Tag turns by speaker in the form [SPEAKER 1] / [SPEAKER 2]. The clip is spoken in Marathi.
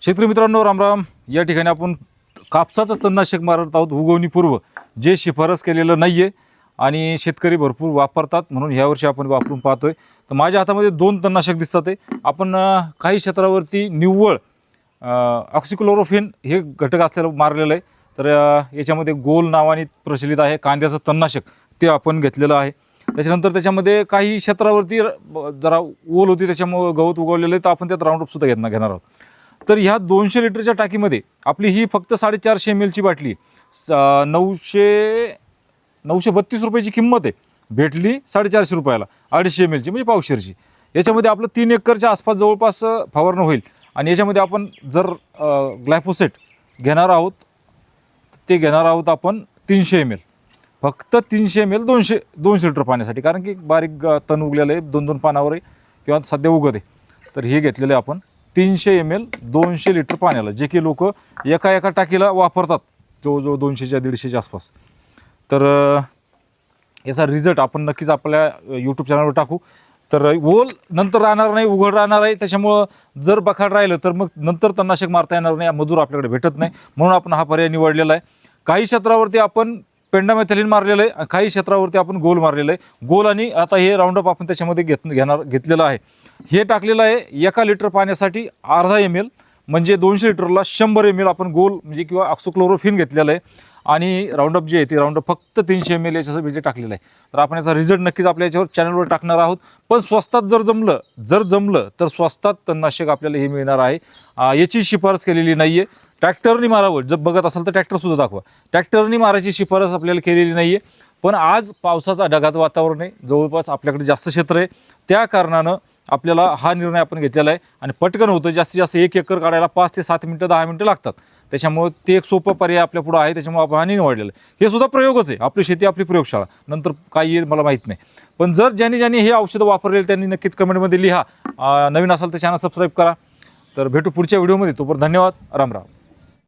[SPEAKER 1] शेतकरी मित्रांनो, रामराम. या ठिकाणी आपण कापसाचं तणनाशक मारत आहोत उगवणीपूर्व, जे शिफारस केलेलं नाही आहे आणि शेतकरी भरपूर वापरतात, म्हणून ह्यावर्षी आपण वापरून पाहतोय. तर माझ्या हातामध्ये 2 तणनाशक दिसतात आहे. आपण काही क्षेत्रावरती निव्वळ ऑक्सिक्लोरोफिन हे घटक असलेलं मारलेलं आहे. तर याच्यामध्ये गोल नावाने प्रचलित आहे कांद्याचं तणनाशक, ते आपण घेतलेलं आहे. त्याच्यानंतर त्याच्यामध्ये काही क्षेत्रावरती जरा ओल होती, त्याच्यामुळे गवत उगवलेलं आहे, तर आपण त्यात राऊंडअप सुद्धा घेणार आहोत. तर ह्या 200 लिटरच्या टाकीमध्ये आपली ही फक्त 450 ml ची बाटली 932 रुपयाची किंमत आहे. भेटली 450 रुपयाला 250 ml ची, म्हणजे पावशेरची. याच्यामध्ये आपलं 3 एकरच्या आसपास जवळपास फवारणं होईल. आणि याच्यामध्ये आपण जर ग्लायफोसेट घेणार आहोत, ते घेणार आहोत आपण 300 ml, फक्त 300 ml 200 लिटर पाण्यासाठी. कारण की बारीक तण उगलेलं आहे, 2-2 पानावर आहे किंवा सध्या उगत आहे. तर हे घेतलेलं आहे आपण 300 ml 200 लिटर पाण्याला, जे की लोक एका टाकीला वापरतात जवळजवळ 200-150च्या आसपास. तर याचा रिझल्ट आपण नक्कीच आपल्या यूट्यूब चॅनलवर टाकू. तर ओल नंतर राहणार नाही, उघड राहणार आहे. त्याच्यामुळं जर बखाड राहिलं तर मग नंतर तणनाशक मारता येणार नाही, मजूर आपल्याकडे भेटत नाही, म्हणून आपण हा पर्याय निवडलेला आहे. काही क्षेत्रावरती आपण पेंडामेथिलीन मारलेलं आहे, काही क्षेत्रावरती आपण गोल मारलेलं आहे. गोल आणि आता हे राऊंडअप आपण त्याच्यामध्ये घेतलेलं आहे. हे टाकलेलं आहे 1 लिटर पाण्यासाठी अर्धा ml, म्हणजे 200 लिटरला 100 ml आपण गोल म्हणजे किंवा ऑक्सिक्लोरोफिन घेतलेलं आहे. आणि राऊंडअप जे आहे ते राऊंडअप फक्त 300 ml याच्यासाठी जे टाकलेलं आहे. तर आपण याचा रिझल्ट नक्कीच आपल्या याच्यावर चॅनलवर टाकणार आहोत. पण स्वस्तात जर जमलं तर स्वस्तात तणनाशक आपल्याला हे मिळणार आहे. याची शिफारस केलेली नाही आहे. ट्रॅक्टरनी मारावं, जर बघत असाल तर ट्रॅक्टरसुद्धा दाखवा. ट्रॅक्टरनी मारायची शिफारस आपल्याला केलेली नाही आहे. पण आज पावसाचा ढगाचं वातावरण आहे, जवळपास आपल्याकडे जास्त क्षेत्र आहे, त्या कारणानं आपल्याला हा निर्णय आपण घेतलेला आहे. आणि पटकन होतं, जास्तीत जास्त 1 एकर काढायला 5 ते 7 मिनटं 10 मिनटं लागतात. त्याच्यामुळे ते एक सोपं पर्याय आपल्या पुढं आहे, त्याच्यामुळे आपण हा निवडलेलं आहे. हे सुद्धा प्रयोगच आहे, आपली शेती आपली प्रयोगशाळा. नंतर काय येईल मला माहीत नाही. पण जर ज्यांनी हे औषधं वापरलेली त्यांनी नक्कीच कमेंटमध्ये लिहा. नवीन असाल तर चॅनल सबस्क्राईब करा. तर भेटू पुढच्या व्हिडिओमध्ये. तोपर्यंत धन्यवाद. राम राम.